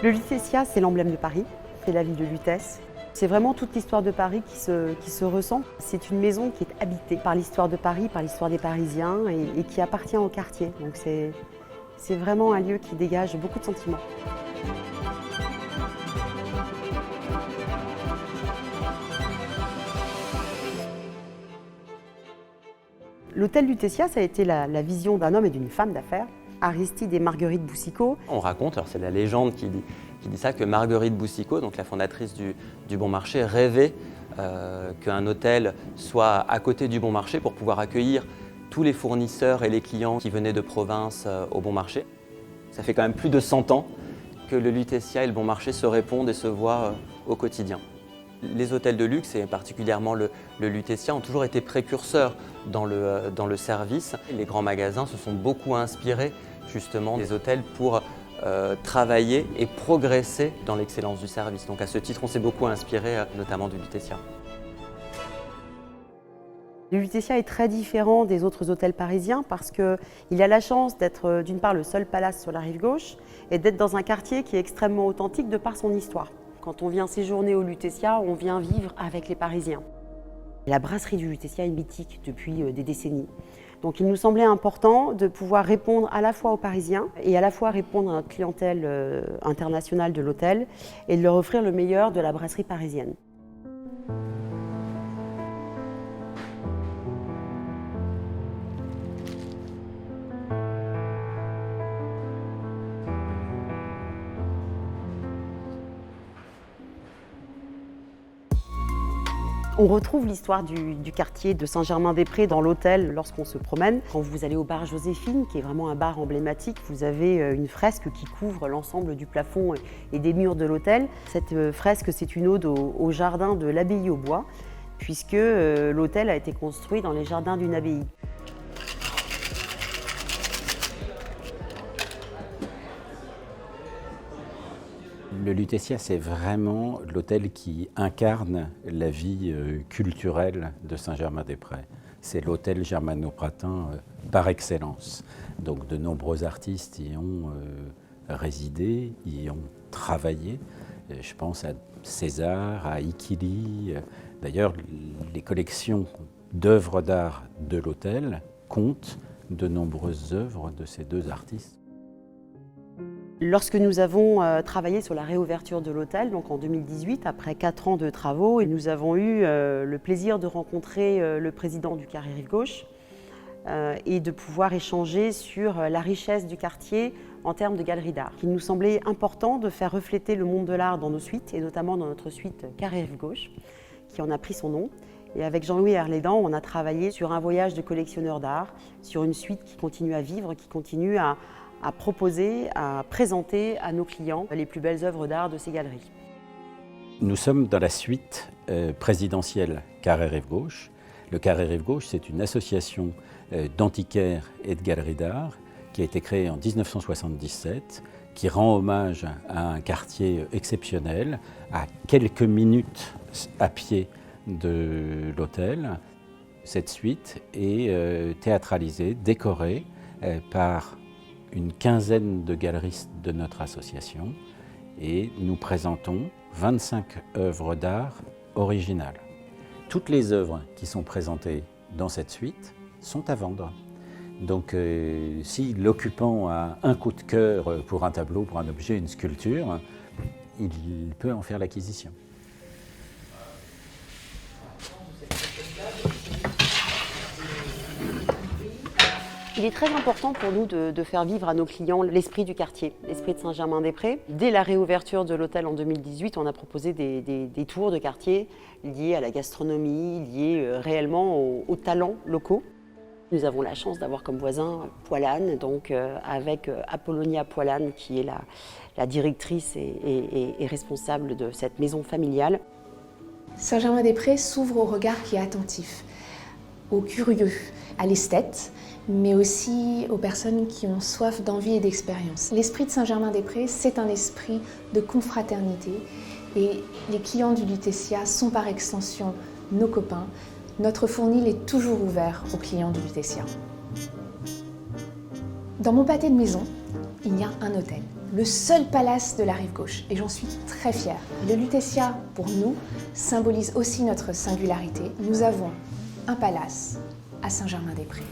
Le Lutetia, c'est l'emblème de Paris, c'est la ville de Lutèce. C'est vraiment toute l'histoire de Paris qui se ressent. C'est une maison qui est habitée par l'histoire de Paris, par l'histoire des Parisiens et qui appartient au quartier. Donc c'est vraiment un lieu qui dégage beaucoup de sentiments. L'hôtel Lutetia, ça a été la vision d'un homme et d'une femme d'affaires, Aristide et Marguerite Boucicaut. On raconte, alors c'est la légende qui dit ça, que Marguerite Boucicaut, donc la fondatrice du Bon Marché, rêvait qu'un hôtel soit à côté du Bon Marché pour pouvoir accueillir tous les fournisseurs et les clients qui venaient de province au Bon Marché. Ça fait quand même plus de 100 ans que le Lutetia et le Bon Marché se répondent et se voient au quotidien. Les hôtels de luxe, et particulièrement le Lutetia, ont toujours été précurseurs dans le service. Les grands magasins se sont beaucoup inspirés justement des hôtels pour travailler et progresser dans l'excellence du service. Donc à ce titre, on s'est beaucoup inspiré notamment du Lutetia. Le Lutetia est très différent des autres hôtels parisiens parce qu'il a la chance d'être d'une part le seul palace sur la rive gauche et d'être dans un quartier qui est extrêmement authentique de par son histoire. Quand on vient séjourner au Lutetia, on vient vivre avec les Parisiens. La brasserie du Lutetia est mythique depuis des décennies. Donc il nous semblait important de pouvoir répondre à la fois aux Parisiens et à la fois répondre à notre clientèle internationale de l'hôtel et de leur offrir le meilleur de la brasserie parisienne. On retrouve l'histoire du quartier de Saint-Germain-des-Prés dans l'hôtel lorsqu'on se promène. Quand vous allez au bar Joséphine, qui est vraiment un bar emblématique, vous avez une fresque qui couvre l'ensemble du plafond et des murs de l'hôtel. Cette fresque, c'est une ode au jardin de l'abbaye au bois, puisque l'hôtel a été construit dans les jardins d'une abbaye. Le Lutetia, c'est vraiment l'hôtel qui incarne la vie culturelle de Saint-Germain-des-Prés. C'est l'hôtel germano-pratin par excellence. Donc de nombreux artistes y ont résidé, y ont travaillé. Je pense à César, à Ikili. D'ailleurs, les collections d'œuvres d'art de l'hôtel comptent de nombreuses œuvres de ces deux artistes. Lorsque nous avons travaillé sur la réouverture de l'hôtel, donc en 2018, après 4 ans de travaux, nous avons eu le plaisir de rencontrer le président du Carré Rive Gauche et de pouvoir échanger sur la richesse du quartier en termes de galeries d'art. Il nous semblait important de faire refléter le monde de l'art dans nos suites, et notamment dans notre suite Carré Rive Gauche, qui en a pris son nom. Et avec Jean-Louis Herlédan, on a travaillé sur un voyage de collectionneurs d'art, sur une suite qui continue à vivre, qui continue à proposer, à présenter à nos clients les plus belles œuvres d'art de ces galeries. Nous sommes dans la suite présidentielle Carré Rive Gauche. Le Carré Rive Gauche, c'est une association d'antiquaires et de galeries d'art qui a été créée en 1977, qui rend hommage à un quartier exceptionnel, à quelques minutes à pied de l'hôtel. Cette suite est théâtralisée, décorée par une quinzaine de galeristes de notre association et nous présentons 25 œuvres d'art originales. Toutes les œuvres qui sont présentées dans cette suite sont à vendre. Donc si l'occupant a un coup de cœur pour un tableau, pour un objet, une sculpture, il peut en faire l'acquisition. Il est très important pour nous de faire vivre à nos clients l'esprit du quartier, l'esprit de Saint-Germain-des-Prés. Dès la réouverture de l'hôtel en 2018, on a proposé des tours de quartier liés à la gastronomie, liés réellement aux talents locaux. Nous avons la chance d'avoir comme voisin Poilane, donc avec Apollonia Poilane qui est la directrice et responsable de cette maison familiale. Saint-Germain-des-Prés s'ouvre au regard qui est attentif, au curieux, à l'esthète, mais aussi aux personnes qui ont soif d'envie et d'expérience. L'esprit de Saint-Germain-des-Prés, c'est un esprit de confraternité et les clients du Lutetia sont par extension nos copains. Notre fournil est toujours ouvert aux clients du Lutetia. Dans mon pâté de maison, il y a un hôtel, le seul palace de la rive gauche, et j'en suis très fière. Le Lutetia, pour nous, symbolise aussi notre singularité. Nous avons un palace à Saint-Germain-des-Prés.